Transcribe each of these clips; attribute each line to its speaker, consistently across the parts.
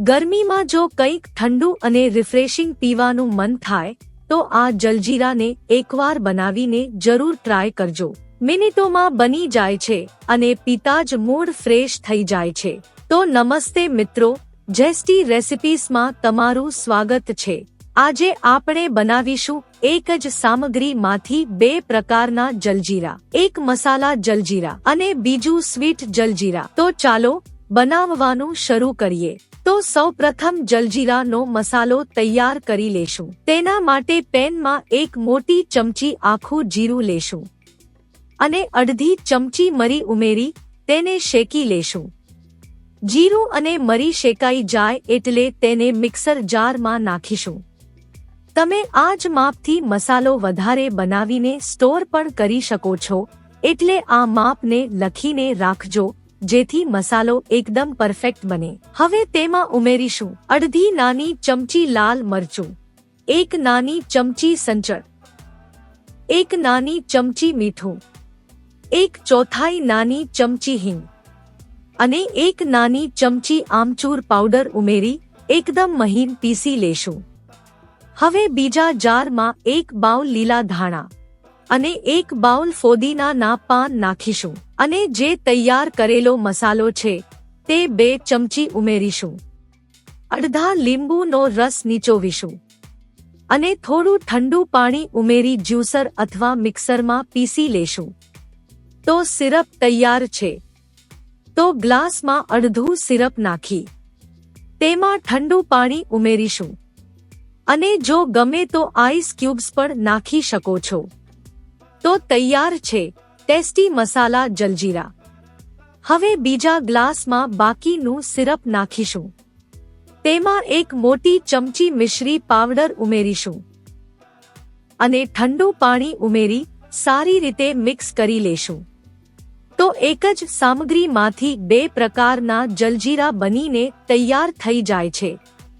Speaker 1: ગરમીમાં જો કંઈક ઠંડુ અને રિફ્રેશિંગ પીવાનું મન થાય તો આ જલજીરાને એકવાર બનાવીને જરૂર ટ્રાય કરજો. મિનિટોમાં બની જાય છે અને પીતા જ મૂડ ફ્રેશ થઈ જાય છે. તો નમસ્તે મિત્રો, ઝેસ્ટી રેસિપીસમાં તમારું સ્વાગત છે. આજે આપણે બનાવીશું એક જ સામગ્રીમાંથી બે પ્રકારના જલજીરા, એક મસાલા જલજીરા અને બીજું સ્વીટ જલજીરા. તો ચાલો બનાવવાનું શરૂ કરીએ. તો સૌપ્રથમ જલજીરાનો મસાલો તૈયાર કરી લેશું. તેના માટે પેનમાં એક મોટી ચમચી આખું જીરું લેશું અને અડધી ચમચી મરી ઉમેરી તેને શેકી લેશું. જીરું અને મરી શેકાઈ જાય એટલે તેને મિક્સર જારમાં નાખીશું. તમે આ જ માપથી મસાલો વધારે બનાવીને સ્ટોર પણ કરી શકો છો, એટલે આ માપને લખીને રાખજો જેથી મસાલો એકદમ પરફેક્ટ બને. હવે તેમાં ઉમેરીશું અડધી નાની ચમચી લાલ મરચું, એક નાની ચમચી સંચળ, એક નાની ચમચી મીઠું, એક ચોથાઈ નાની ચમચી હિંગ અને એક નાની ચમચી આમચૂર પાવડર ઉમેરી એકદમ મહીન પીસી લેશું. હવે બીજા જારમાં એક બાઉલ લીલા ધાણા અને એક બાઉલ ફોદીનાના પાન નાખીશું અને જે તૈયાર કરેલો મસાલો છે તે 2 ચમચી ઉમેરીશું. અડધા લીંબુનો રસ નીચોવીશું અને થોડું ઠંડુ પાણી ઉમેરી જ્યુસર અથવા મિક્સરમાં પીસી લેશું. તો સિરપ તૈયાર છે. તો ગ્લાસમાં અડધું સિરપ નાખી તેમાં ઠંડુ પાણી ઉમેરીશું અને જો ગમે તો આઈસ ક્યુબ્સ પણ નાખી શકો છો. તો તૈયાર છે ટેસ્ટી મસાલા જલજીરા. હવે બીજા ગ્લાસમાં બાકીનું સિરપ નાખીશું. તેમાં એક મોટી ચમચી મિશ્રી પાવડર ઉમેરીશું અને ઠંડુ પાણી ઉમેરી સારી રીતે મિક્સ કરી લેશું. તો એક જ સામગ્રીમાંથી બે પ્રકારના જલજીરા બનીને તૈયાર થઈ જાય છે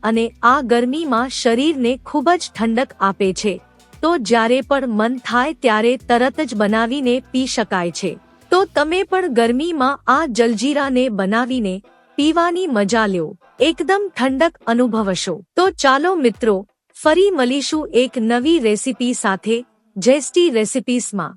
Speaker 1: અને આ ગરમીમાં શરીરને ખૂબ જ ઠંડક આપે છે. તો જ્યારે પણ મન થાય ત્યારે તરત જ બનાવીને પી શકાય છે. તો તમે પણ ગરમીમાં આ જલજીરાને બનાવીને પીવાની મજા લ્યો, એકદમ ઠંડક અનુભવશો. તો ચાલો મિત્રો, ફરી મળીશું એક નવી રેસિપી સાથે ઝેસ્ટી રેસિપીસમાં.